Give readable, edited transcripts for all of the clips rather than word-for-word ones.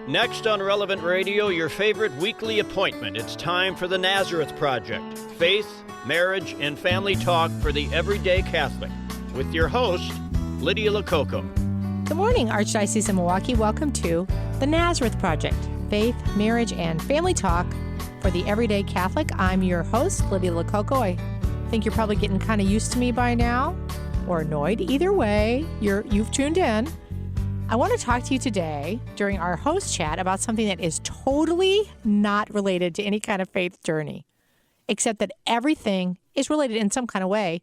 Next on Relevant Radio, your favorite weekly appointment. It's time for the Nazareth Project. Faith, marriage, and family talk for the everyday Catholic. With your host, Lydia Lococo. Good morning, Archdiocese of Milwaukee. Welcome to the Nazareth Project. Faith, marriage, and family talk for the everyday Catholic. I'm your host, Lydia Lococo. I think you're probably getting kind of used to me by now, or annoyed. Either way, you've tuned in. I want to talk to you today during our host chat about something that is totally not related to any kind of faith journey, except that everything is related in some kind of way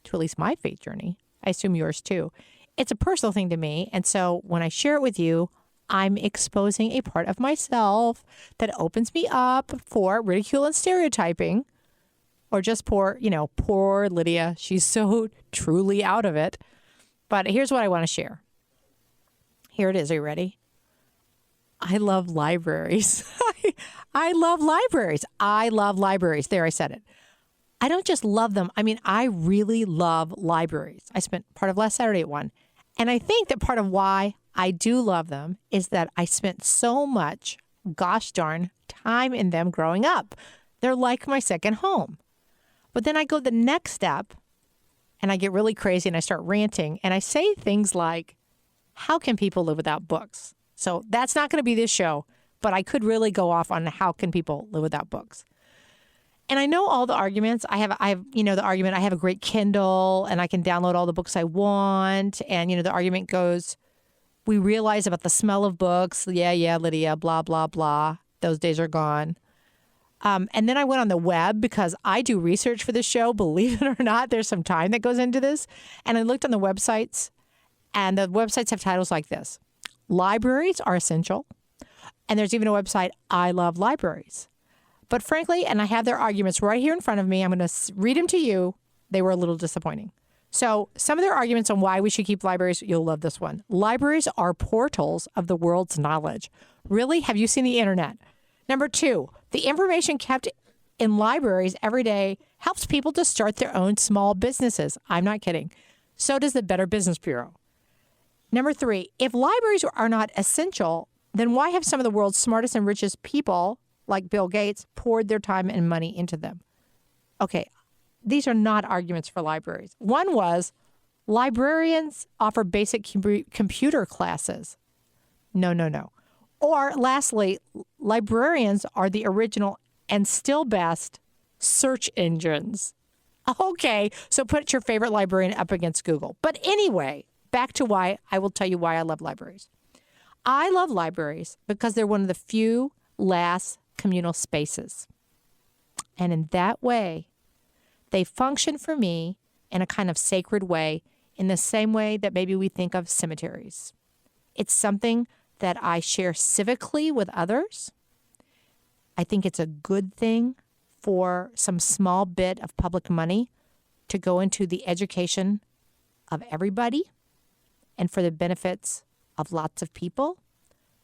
to at least my faith journey. I assume yours too. It's a personal thing to me, and so when I share it with you, I'm exposing a part of myself that opens me up for ridicule and stereotyping, or just poor Lydia. She's so truly out of it. But here's what I want to share. Here it is. Are you ready? I love libraries. I love libraries. I love libraries. There, I said it. I don't just love them. I mean, I really love libraries. I spent part of last Saturday at one. And I think that part of why I do love them is that I spent so much, gosh darn, time in them growing up. They're like my second home. But then I go the next step and I get really crazy and I start ranting and I say things like, how can people live without books? So that's not going to be this show, but I could really go off on how can people live without books. And I know all the arguments. I have the argument, I have a great Kindle and I can download all the books I want. And, the argument goes, we realize about the smell of books. Yeah, Lydia, blah, blah, blah. Those days are gone. And then I went on the web because I do research for this show. Believe it or not, there's some time that goes into this. And I looked on the websites. And the websites have titles like this. Libraries are essential. And there's even a website, I love libraries. But frankly, and I have their arguments right here in front of me. I'm going to read them to you. They were a little disappointing. So some of their arguments on why we should keep libraries, you'll love this one. Libraries are portals of the world's knowledge. Really? Have you seen the internet? Number 2, the information kept in libraries every day helps people to start their own small businesses. I'm not kidding. So does the Better Business Bureau. Number 3, if libraries are not essential, then why have some of the world's smartest and richest people, like Bill Gates, poured their time and money into them? Okay, these are not arguments for libraries. One was, librarians offer basic computer classes. No. Or lastly, librarians are the original and still best search engines. Okay, so put your favorite librarian up against Google. But anyway, back to why I will tell you why I love libraries. I love libraries because they're one of the few last communal spaces. And in that way, they function for me in a kind of sacred way, in the same way that maybe we think of cemeteries. It's something that I share civically with others. I think it's a good thing for some small bit of public money to go into the education of everybody and for the benefits of lots of people.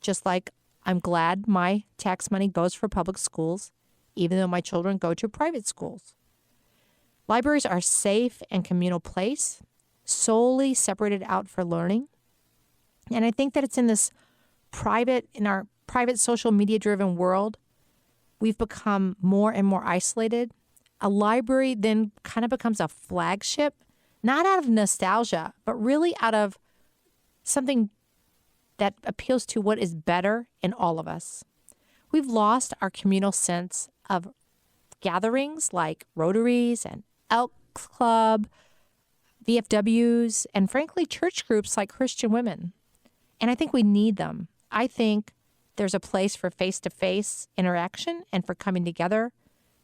Just like I'm glad my tax money goes for public schools, even though my children go to private schools. Libraries are a safe and communal place, solely separated out for learning. And I think that it's in our private social media-driven world, we've become more and more isolated. A library then kind of becomes a flagship, not out of nostalgia, but really out of something that appeals to what is better in all of us. We've lost our communal sense of gatherings like Rotaries and Elks Club, VFWs, and frankly, church groups like Christian Women. And I think we need them. I think there's a place for face-to-face interaction and for coming together,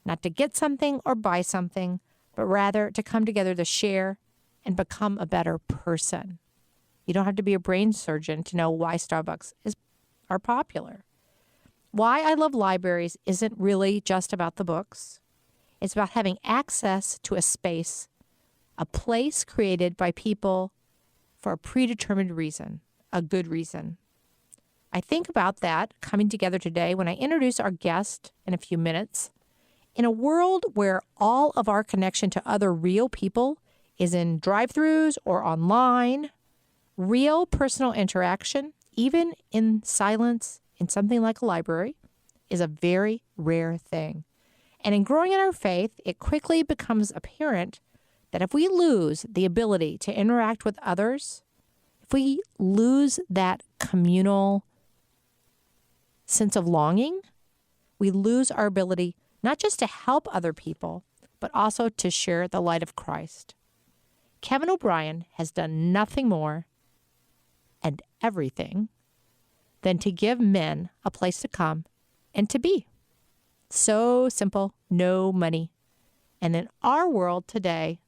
not to get something or buy something, but rather to come together to share and become a better person. You don't have to be a brain surgeon to know why Starbucks are popular. Why I love libraries isn't really just about the books. It's about having access to a space, a place created by people for a predetermined reason, a good reason. I think about that coming together today when I introduce our guest in a few minutes. In a world where all of our connection to other real people is in drive-thrus or online, real personal interaction, even in silence in something like a library, is a very rare thing. And in growing in our faith, it quickly becomes apparent that if we lose the ability to interact with others, if we lose that communal sense of longing, we lose our ability not just to help other people, but also to share the light of Christ. Kevin O'Brien has done nothing more and everything than to give men a place to come and to be. So simple, no money. And in our world today,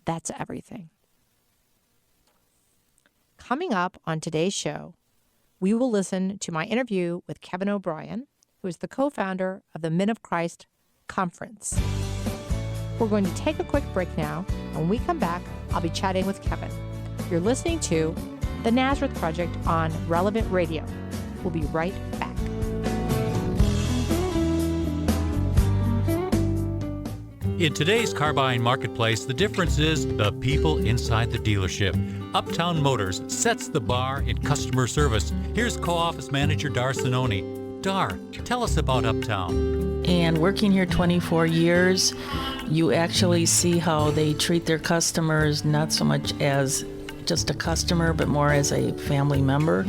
that's everything. Coming up on today's show, we will listen to my interview with Kevin O'Brien, who is the co-founder of the Men of Christ Conference. We're going to take a quick break now. When we come back, I'll be chatting with Kevin. You're listening to The Nazareth Project on Relevant Radio. We'll be right back. In today's car buying marketplace, the difference is the people inside the dealership. Uptown Motors sets the bar in customer service. Here's co-office manager Dar Sinoni. Dar, tell us about Uptown. And working here 24 years, you actually see how they treat their customers, not so much as just a customer, but more as a family member.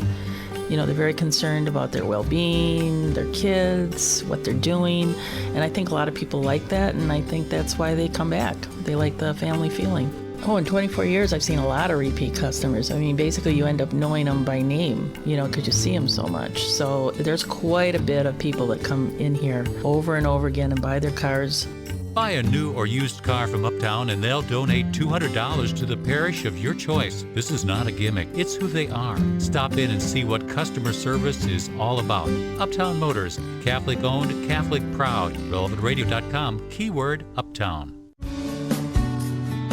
You know, they're very concerned about their well-being, their kids, what they're doing. And I think a lot of people like that, and I think that's why they come back. They like the family feeling. Oh, in 24 years, I've seen a lot of repeat customers. I mean, basically, you end up knowing them by name, you know, because you see them so much. So there's quite a bit of people that come in here over and over again and buy their cars. Buy a new or used car from Uptown and they'll donate $200 to the parish of your choice. This is not a gimmick. It's who they are. Stop in and see what customer service is all about. Uptown Motors, Catholic owned, Catholic proud. RelevantRadio.com, keyword Uptown.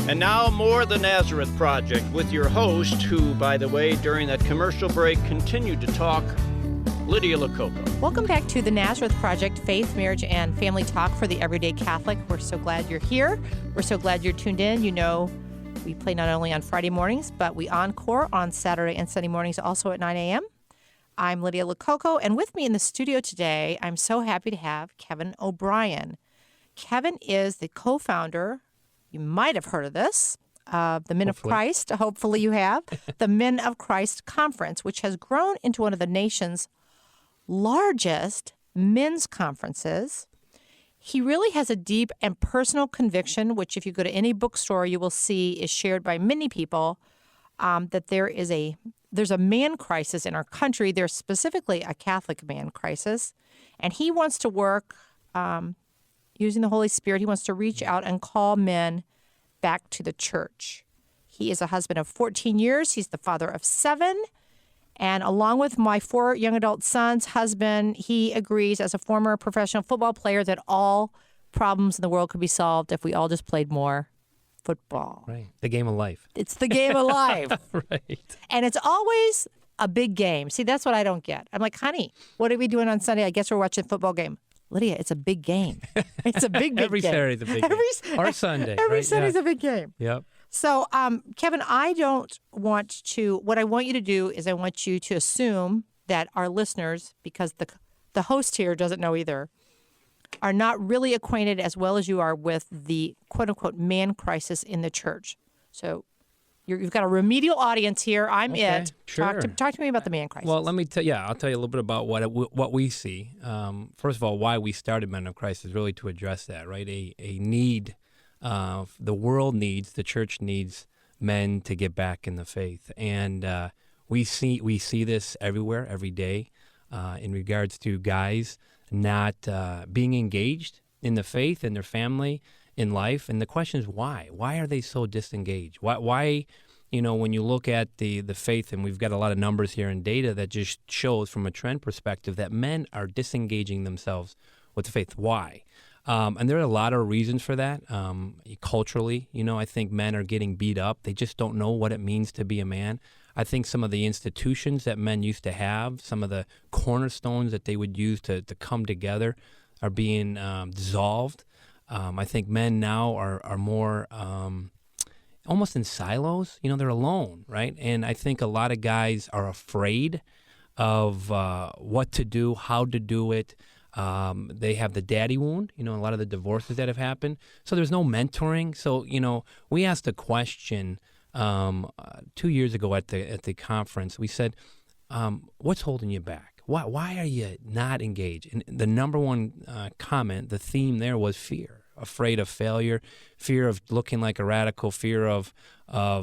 And now more The Nazareth Project with your host, who, by the way, during that commercial break, continued to talk, Lydia Lococo. Welcome back to the Nazareth Project, Faith, Marriage, and Family Talk for the Everyday Catholic. We're so glad you're here. We're so glad you're tuned in. You know, we play not only on Friday mornings, but we encore on Saturday and Sunday mornings also at 9 a.m. I'm Lydia Lococo, and with me in the studio today, I'm so happy to have Kevin O'Brien. Kevin is the co-founder, you might have heard of this, the Men of Christ, hopefully you have, the Men of Christ Conference, which has grown into one of the nation's largest men's conferences. He really has a deep and personal conviction, which if you go to any bookstore, you will see is shared by many people, that there's a man crisis in our country. There's specifically a Catholic man crisis. And he wants to work using the Holy Spirit. He wants to reach out and call men back to the church. He is a husband of 14 years. He's the father of 7. And along with my 4 young adult sons' husband, he agrees as a former professional football player that all problems in the world could be solved if we all just played more football. Right. The game of life. It's the game of life. Right. And it's always a big game. See, that's what I don't get. I'm like, honey, what are we doing on Sunday? I guess we're watching a football game. Lydia, it's a big game. It's a big Every game. Saturday's a big game. Or Sunday. Every right? Sunday's a big game. Yep. So, Kevin, what I want you to do is I want you to assume that our listeners, because the host here doesn't know either, are not really acquainted as well as you are with the quote-unquote man crisis in the church. So you've got a remedial audience here. I'm Okay, it. sure. Talk to me about the man crisis. Well, let me tell you. I'll tell you a little bit about what we see. First of all, why we started Men of Christ is really to address that, right? A need. The world needs, the church needs men to get back in the faith, and we see this everywhere, every day, in regards to guys not being engaged in the faith, in their family, in life. And the question is why? Why are they so disengaged? Why? You know, when you look at the faith, and we've got a lot of numbers here and data that just shows from a trend perspective that men are disengaging themselves with the faith. Why? And there are a lot of reasons for that. Culturally, you know, I think men are getting beat up. They just don't know what it means to be a man. I think some of the institutions that men used to have, some of the cornerstones that they would use to come together are being dissolved. I think men now are more almost in silos. You know, they're alone, right? And I think a lot of guys are afraid of what to do, how to do it. They have the daddy wound, a lot of the divorces that have happened. So there's no mentoring. So, we asked a question 2 years ago at the conference. We said, what's holding you back? Why are you not engaged? And the number one comment, the theme there was fear, afraid of failure, fear of looking like a radical, fear of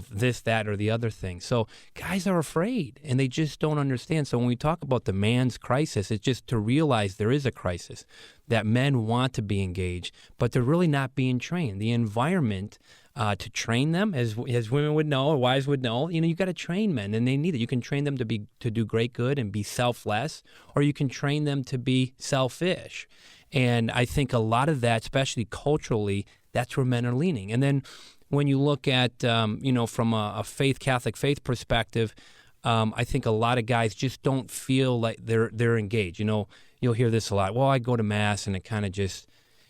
this, that, or the other thing. So guys are afraid, and they just don't understand. So when we talk about the man's crisis, it's just to realize there is a crisis, that men want to be engaged, but they're really not being trained. The environment to train them, as women would know, or wives would know, you got to train men, and they need it. You can train them to do great good and be selfless, or you can train them to be selfish. And I think a lot of that, especially culturally, that's where men are leaning. And then when you look at, from a Catholic faith perspective, I think a lot of guys just don't feel like they're engaged. You'll hear this a lot. Well, I go to Mass, and it kind of just,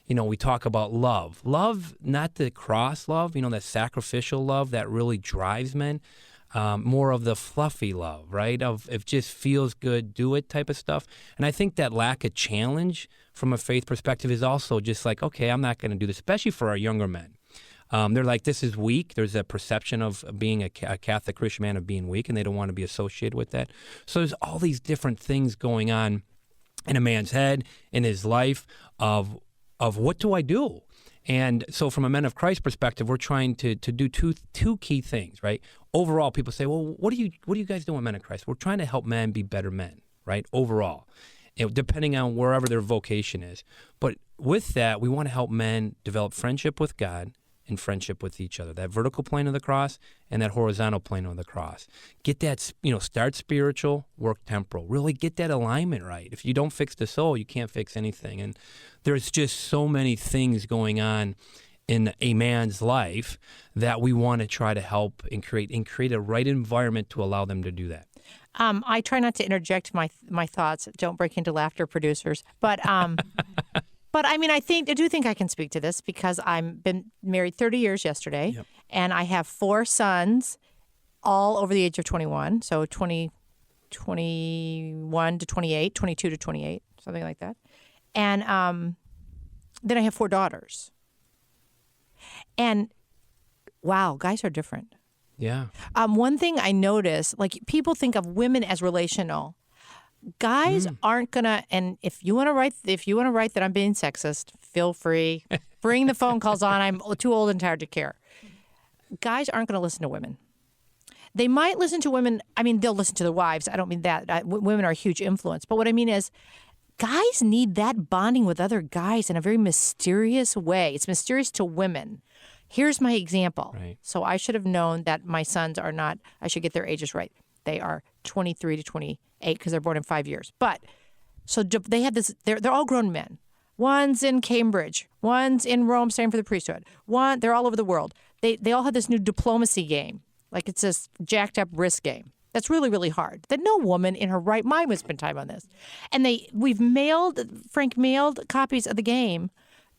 we talk about love. Love, not the cross love, that sacrificial love that really drives men. More of the fluffy love, right? Of if just feels good, do it type of stuff. And I think that lack of challenge from a faith perspective is also just like, okay, I'm not going to do this, especially for our younger men. They're like, this is weak. There's a perception of being a Catholic Christian man of being weak, and they don't want to be associated with that. So there's all these different things going on in a man's head, in his life, of what do I do? And so from a Men of Christ perspective, we're trying to do two key things, right? Overall, people say, well, what do you guys do with Men of Christ? We're trying to help men be better men, right? Overall, depending on wherever their vocation is. But with that, we want to help men develop friendship with God and friendship with each other, that vertical plane of the cross and that horizontal plane of the cross. Get that, start spiritual, work temporal. Really get that alignment right. If you don't fix the soul, you can't fix anything. And there's just so many things going on in a man's life that we want to try to help and create a right environment to allow them to do that. I try not to interject my thoughts. Don't break into laughter, producers. But but I mean, I do think I can speak to this because I've been married 30 years yesterday, Yep. and I have 4 sons, all over the age of 21. So 21 to 28, 22 to 28, something like that. And then I have 4 daughters. And wow, guys are different. Yeah. One thing I notice, like people think of women as relational. Guys aren't gonna, and if you want to write that I'm being sexist, feel free. Bring the phone calls on. I'm too old and tired to care. Guys aren't gonna listen to women. They might listen to women. I mean, they'll listen to their wives. I don't mean that. Women are a huge influence. But what I mean is, guys need that bonding with other guys in a very mysterious way. It's mysterious to women. Here's my example. Right. So I should have known that my sons are not, I should get their ages right. They are 23 to 28 because they're born in 5 years. But so they have this, they're all grown men. One's in Cambridge. One's in Rome studying for the priesthood. They're all over the world. They all have this new diplomacy game. Like it's this jacked up risk game. That's really, really hard. That no woman in her right mind would spend time on this. And Frank mailed copies of the game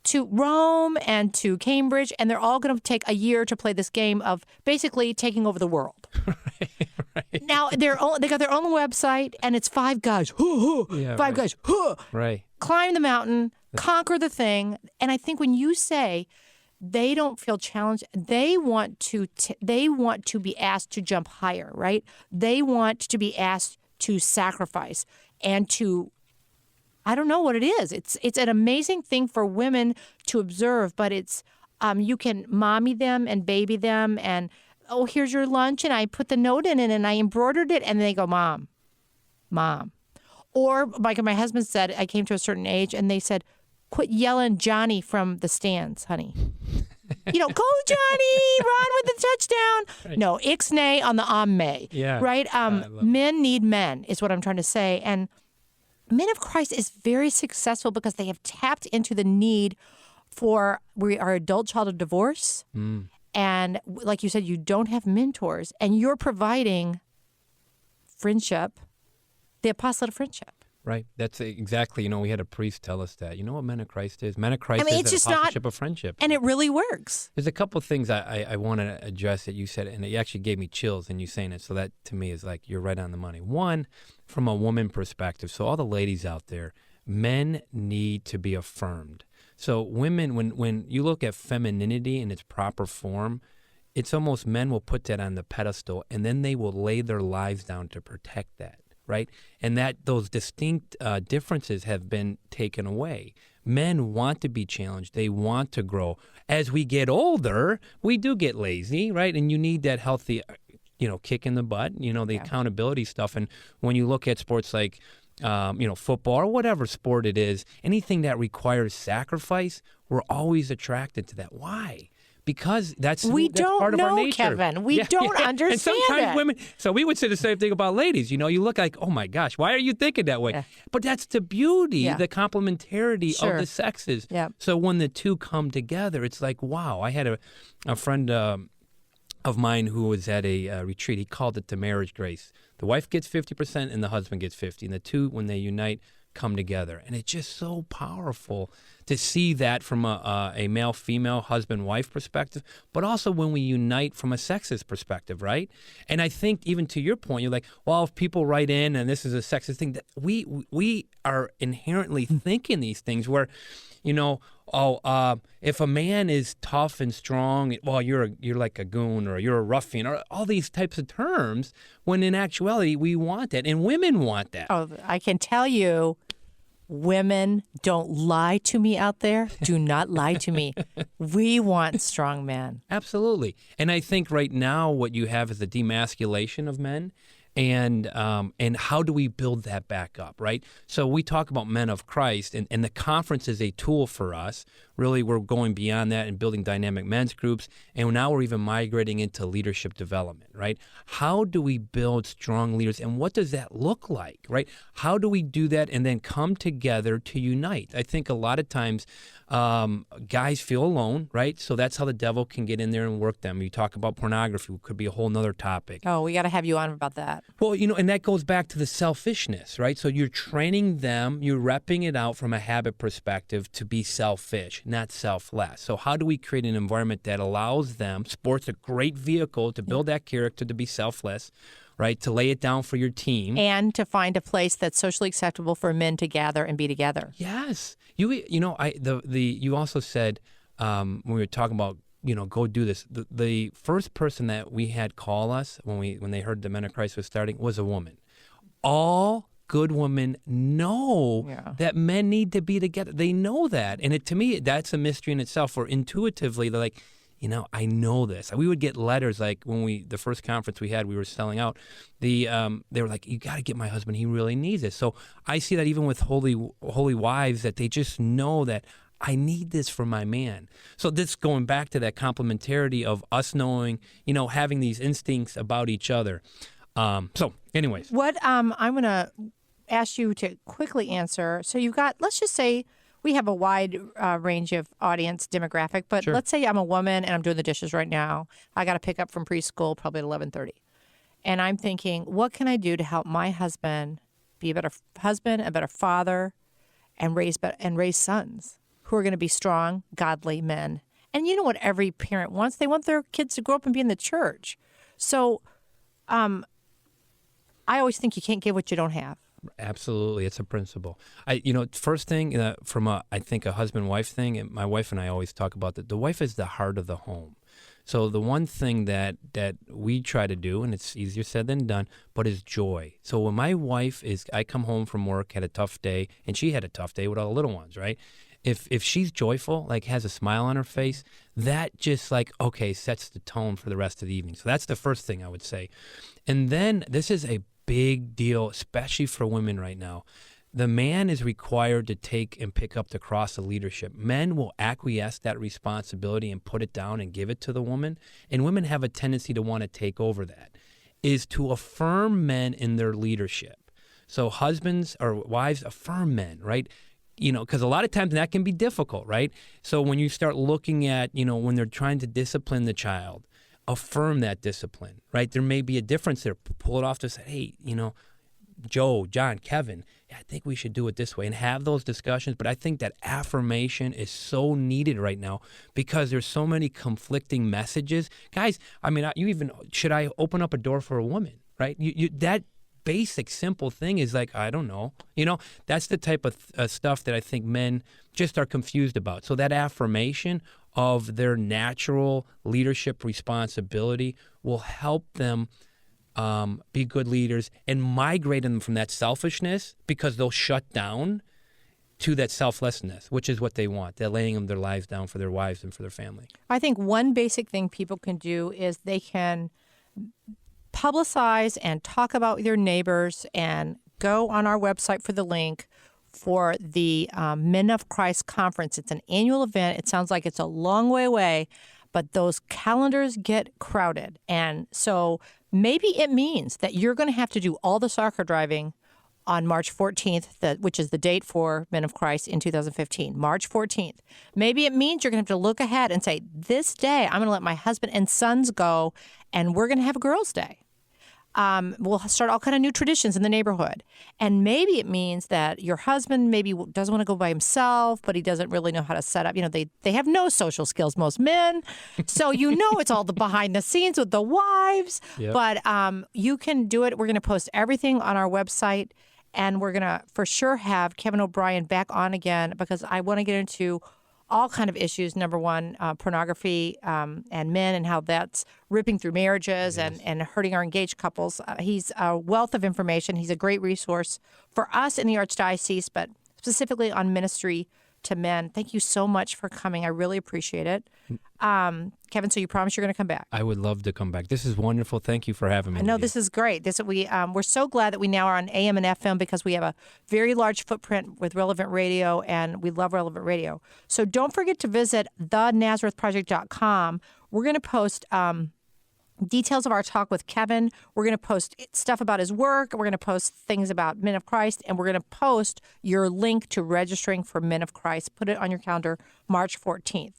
to Rome and to Cambridge, and they're all going to take a year to play this game of basically taking over the world. Right. Now, they got their own website, and it's 5 guys. Five guys. Right. Climb the mountain, conquer the thing. And I think when you say they don't feel challenged, they want to be asked to jump higher, right? They want to be asked to sacrifice and to, I don't know what it is. It's an amazing thing for women to observe, but it's you can mommy them and baby them and, oh, here's your lunch, and I put the note in it and I embroidered it, and they go, Mom. Or like my husband said, I came to a certain age and they said, quit yelling Johnny from the stands, honey. Go Johnny, run with the touchdown. Right. No, ixnay on the amme. Yeah. Right? Men need men is what I'm trying to say. And Men of Christ is very successful because they have tapped into the need for our adult child of divorce. And like you said, you don't have mentors and you're providing friendship, the apostolate of friendship. Right. That's exactly, we had a priest tell us that. You know what Men of Christ is? Men of Christ it's is an just apostleship of friendship. And it really works. There's a couple of things I want to address that you said, and it actually gave me chills in you saying it. So that, to me, is like you're right on the money. One, from a woman perspective, so all the ladies out there, men need to be affirmed. So women, when you look at femininity in its proper form, it's almost men will put that on the pedestal, and then they will lay their lives down to protect that. Right? And that those distinct differences have been taken away. Men want to be challenged. They want to grow. As we get older, we do get lazy, right? And you need that healthy, kick in the butt, the accountability stuff. And when you look at sports like, football or whatever sport it is, anything that requires sacrifice, we're always attracted to that. Why? Because that's part of our nature. Kevin. We don't understand and sometimes it. women, so we would say the same thing about ladies. You look like, oh my gosh, why are you thinking that way? Yeah. But that's the beauty, the complementarity of the sexes. Yeah. So when the two come together, it's like, wow. I had a friend of mine who was at a retreat. He called it the marriage grace. The wife gets 50% and the husband gets 50%. And the two, when they unite, come together. And it's just so powerful to see that from a male-female, husband-wife perspective, but also when we unite from a sexist perspective, right? And I think even to your point, you're like, well, if people write in and this is a sexist thing, that we are inherently thinking these things where, if a man is tough and strong, well, you're like a goon or you're a ruffian or all these types of terms, when in actuality, we want that. And women want that. Oh, I can tell you, women, don't lie to me out there. Do not lie to me. We want strong men. Absolutely. And I think right now what you have is a demasculation of men. And how do we build that back up, right? So we talk about Men of Christ, and the conference is a tool for us. Really, we're going beyond that and building dynamic men's groups, and now we're even migrating into leadership development, right? How do we build strong leaders, and what does that look like, right? How do we do that and then come together to unite? I think a lot of times guys feel alone, right? So that's how the devil can get in there and work them. You talk about pornography, it could be a whole nother topic. Oh, we got to have you on about that. Well, and that goes back to the selfishness, right? So you're training them, you're repping it out from a habit perspective to be selfish, not selfless. So how do we create an environment that allows them, sports a great vehicle to build that character to be selfless, right? To lay it down for your team. And to find a place that's socially acceptable for men to gather and be together. Yes. You also said when we were talking about, go do this. The first person that we had call us when they heard the Men of Christ was starting was a woman. All good women know that men need to be together. They know that. And to me, that's a mystery in itself, where intuitively they're like, I know this. We would get letters like when the first conference we had, we were selling out. They were like, you got to get my husband. He really needs it. So I see that even with holy wives, that they just know that I need this for my man. So this going back to that complementarity of us knowing, having these instincts about each other. So anyways. What I'm going to ask you to quickly answer. So you've got, let's just say, we have a wide range of audience demographic, but let's say I'm a woman and I'm doing the dishes right now. I got to pick up from preschool probably at 11:30. And I'm thinking, what can I do to help my husband be a better husband, a better father, and raise sons who are going to be strong, godly men? And you know what every parent wants? They want their kids to grow up and be in the church. So I always think you can't give what you don't have. Absolutely. It's a principle. First thing from I think a husband-wife thing, and my wife and I always talk about that, the wife is the heart of the home. So the one thing that we try to do, and it's easier said than done, but is joy. So when my wife I come home from work, had a tough day, and she had a tough day with all the little ones, right? If she's joyful, like has a smile on her face, that just sets the tone for the rest of the evening. So that's the first thing I would say. And then this is a big deal, especially for women right now. The man is required to take and pick up the cross of leadership. Men will acquiesce that responsibility and put it down and give it to the woman. And women have a tendency to want to take over that, is to affirm men in their leadership. So husbands or wives affirm men, right? Because a lot of times that can be difficult, right? So when you start looking at, when they're trying to discipline the child, affirm that discipline, right? There may be a difference there. Pull it off to say, hey, Joe, John, Kevin, I think we should do it this way, and have those discussions. But I think that affirmation is so needed right now because there's so many conflicting messages. Guys, I mean, should I open up a door for a woman, right? That basic, simple thing is like, I don't know. That's the type of stuff that I think men just are confused about. So that affirmation of their natural leadership responsibility will help them be good leaders and migrate them from that selfishness, because they'll shut down, to that selflessness, which is what they want. They're laying their lives down for their wives and for their family. I think one basic thing people can do is they can publicize and talk about their neighbors and go on our website for the link for the Men of Christ Conference. It's an annual event. It sounds like it's a long way away, but those calendars get crowded. And so maybe it means that you're going to have to do all the soccer driving on March 14th, which is the date for Men of Christ in 2015, March 14th. Maybe it means you're going to have to look ahead and say, this day I'm going to let my husband and sons go, and we're going to have a girls' day. We'll start all kind of new traditions in the neighborhood. And maybe it means that your husband maybe doesn't want to go by himself, but he doesn't really know how to set up. They have no social skills, most men. So it's all the behind the scenes with the wives. Yep. But you can do it. We're going to post everything on our website. And we're going to for sure have Kevin O'Brien back on again, because I want to get into all kind of issues. Number one, pornography and men, and how that's ripping through marriages. Yes. and hurting our engaged couples. He's a wealth of information. He's a great resource for us in the Archdiocese, but specifically on ministry to men. Thank you so much for coming. I really appreciate it. Kevin, so you promise you're going to come back? I would love to come back. This is wonderful. Thank you for having me. I know, this is great. We're so glad that we now are on AM and FM, because we have a very large footprint with Relevant Radio, and we love Relevant Radio. So don't forget to visit thenazarethproject.com. We're going to post details of our talk with Kevin. We're going to post stuff about his work. We're going to post things about Men of Christ, and we're going to post your link to registering for Men of Christ. Put it on your calendar, March 14th.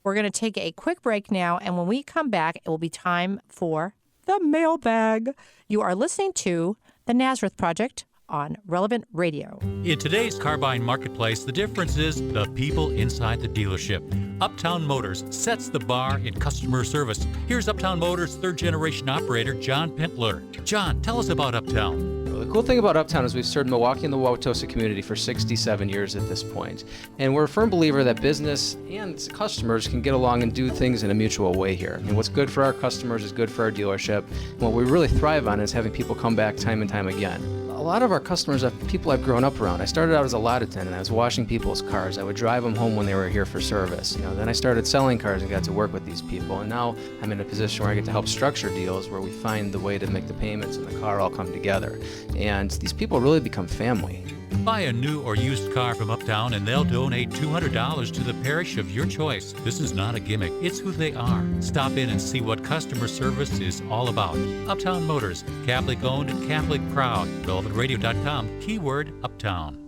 We're going to take a quick break now, and when we come back, it will be time for the mailbag. You are listening to The Nazareth Project on Relevant Radio. In today's car buying marketplace, the difference is the people inside the dealership. Uptown Motors sets the bar in customer service. Here's Uptown Motors' third-generation operator, John Pintler. John, tell us about Uptown. Well, the cool thing about Uptown is we've served Milwaukee and the Wauwatosa community for 67 years at this point. And we're a firm believer that business and customers can get along and do things in a mutual way here. And what's good for our customers is good for our dealership. And what we really thrive on is having people come back time and time again. A lot of our customers are people I've grown up around. I started out as a lot attendant. I was washing people's cars. I would drive them home when they were here for service. Then I started selling cars and got to work with these people. And now I'm in a position where I get to help structure deals where we find the way to make the payments and the car all come together. And these people really become family. Buy a new or used car from Uptown and they'll donate $200 to the parish of your choice. This is not a gimmick. It's who they are. Stop in and see what customer service is all about. Uptown Motors, Catholic owned, Catholic proud. RelevantRadio.com, keyword Uptown.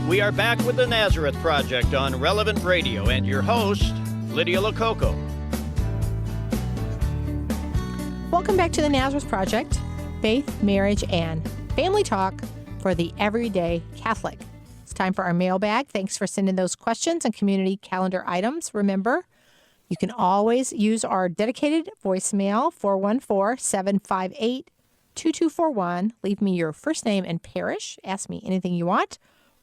We are back with the Nazareth Project on Relevant Radio and your host, Lydia Lococo. Welcome back to the Nazareth Project, faith, marriage, and family talk for the everyday Catholic. It's time for our mailbag. Thanks for sending those questions and community calendar items. Remember, you can always use our dedicated voicemail, 414-758-2241. Leave me your first name and parish. Ask me anything you want.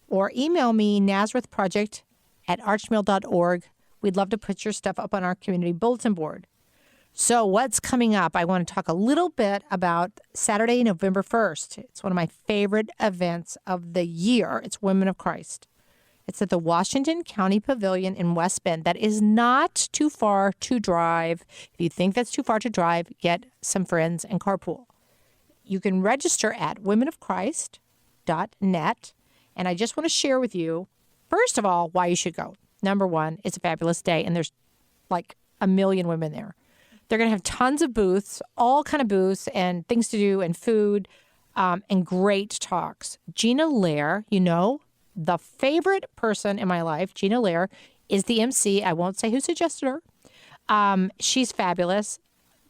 Or email me, nazarethproject@archmail.org. We'd love to put your stuff up on our community bulletin board. So what's coming up? I want to talk a little bit about Saturday, November 1st. It's one of my favorite events of the year. It's Women of Christ. It's at the Washington County Pavilion in West Bend. That is not too far to drive. If you think that's too far to drive, get some friends and carpool. You can register at womenofchrist.net. And I just want to share with you, first of all, why you should go. Number one, it's a fabulous day, and there's like a million women there. They're going to have tons of booths, all kind of booths and things to do and food and great talks. Gina Lair, the favorite person in my life, Gina Lair, is the MC. I won't say who suggested her. She's fabulous.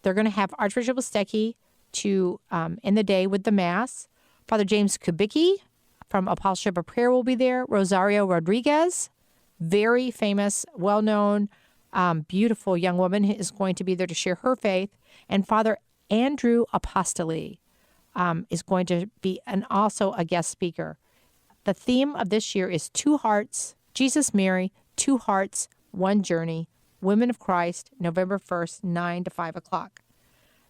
They're going to have Archbishop Listecki to end the day with the Mass. Father James Kubicki from Apostleship of Prayer will be there. Rosario Rodriguez, very famous, well-known, beautiful young woman, is going to be there to share her faith. And Father Andrew Apostoli is going to be also a guest speaker. The theme of this year is Two Hearts, Jesus, Mary, Two Hearts, One Journey, Women of Christ, November 1st, 9 to 5 o'clock.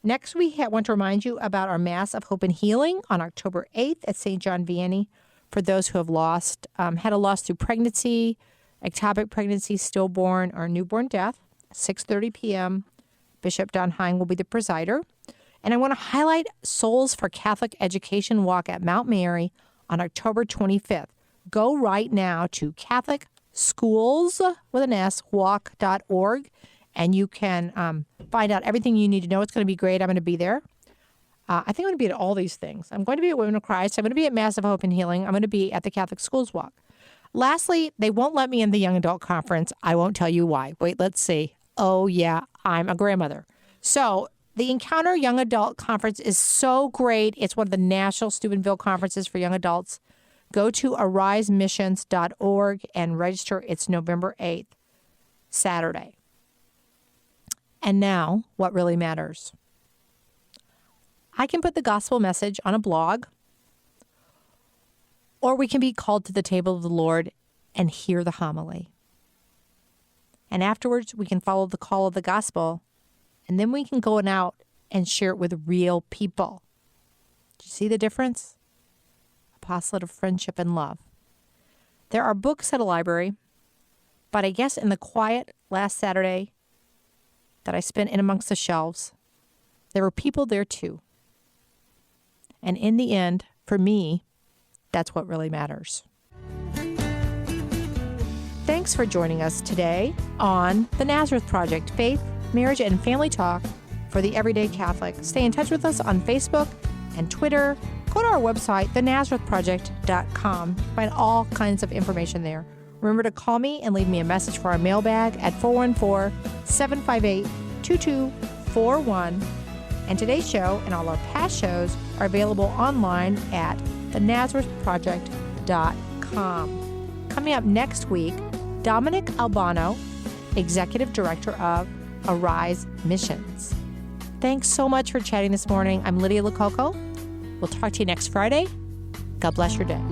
Next, we want to remind you about our Mass of Hope and Healing on October 8th at St. John Vianney for those who have had a loss through pregnancy, ectopic pregnancy, stillborn, or newborn death, 6:30 p.m. Bishop Don Hine will be the presider. And I want to highlight Souls for Catholic Education Walk at Mount Mary on October 25th. Go right now to CatholicSchools.walk.org, and you can find out everything you need to know. It's going to be great. I'm going to be there. I think I'm going to be at all these things. I'm going to be at Women of Christ. I'm going to be at Mass of Hope and Healing. I'm going to be at the Catholic Schools Walk. Lastly, they won't let me in the Young Adult Conference. I won't tell you why. Wait, let's see. Oh, yeah, I'm a grandmother. So the Encounter Young Adult Conference is so great. It's one of the national Steubenville conferences for young adults. Go to arisemissions.org and register. It's November 8th, Saturday. And now, what really matters. I can put the gospel message on a blog, or we can be called to the table of the Lord and hear the homily. And afterwards, we can follow the call of the gospel, and then we can go out and share it with real people. Do you see the difference? Apostolate of friendship and love. There are books at a library, but I guess in the quiet last Saturday that I spent in amongst the shelves, there were people there too. And in the end, for me, that's what really matters. Thanks for joining us today on the Nazareth Project, Faith, Marriage, and Family Talk for the Everyday Catholic. Stay in touch with us on Facebook and Twitter. Go to our website, thenazarethproject.com. Find all kinds of information there. Remember to call me and leave me a message for our mailbag at 414-758-2241. And today's show and all our past shows are available online at thenazarethproject.com. Coming up next week, Dominic Albano, Executive Director of Arise Missions. Thanks so much for chatting this morning. I'm Lydia Lococo. We'll talk to you next Friday. God bless your day.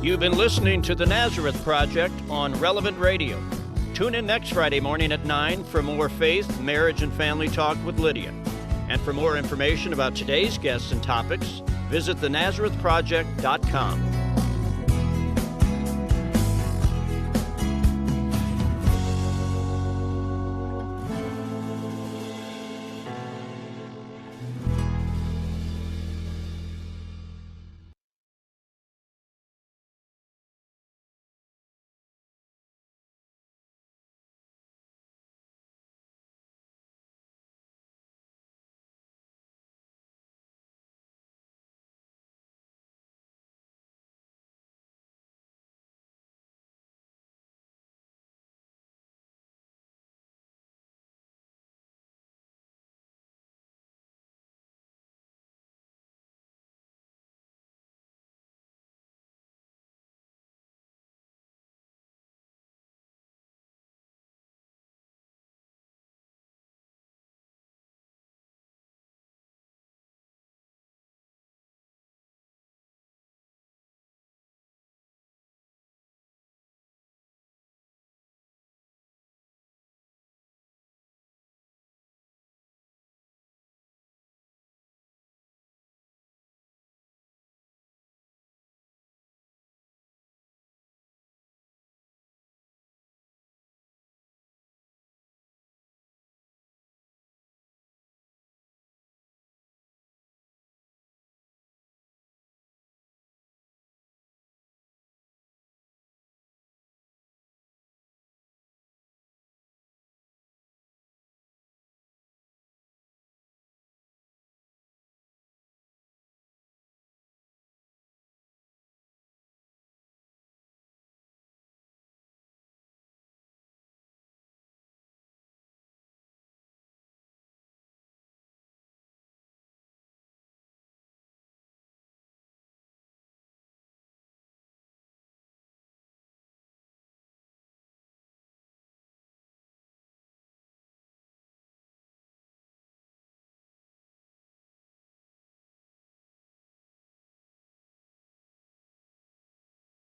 You've been listening to the Nazareth Project on Relevant Radio. Tune in next Friday morning at 9 for more faith, marriage, and family talk with Lydia. And for more information about today's guests and topics, visit thenazarethproject.com.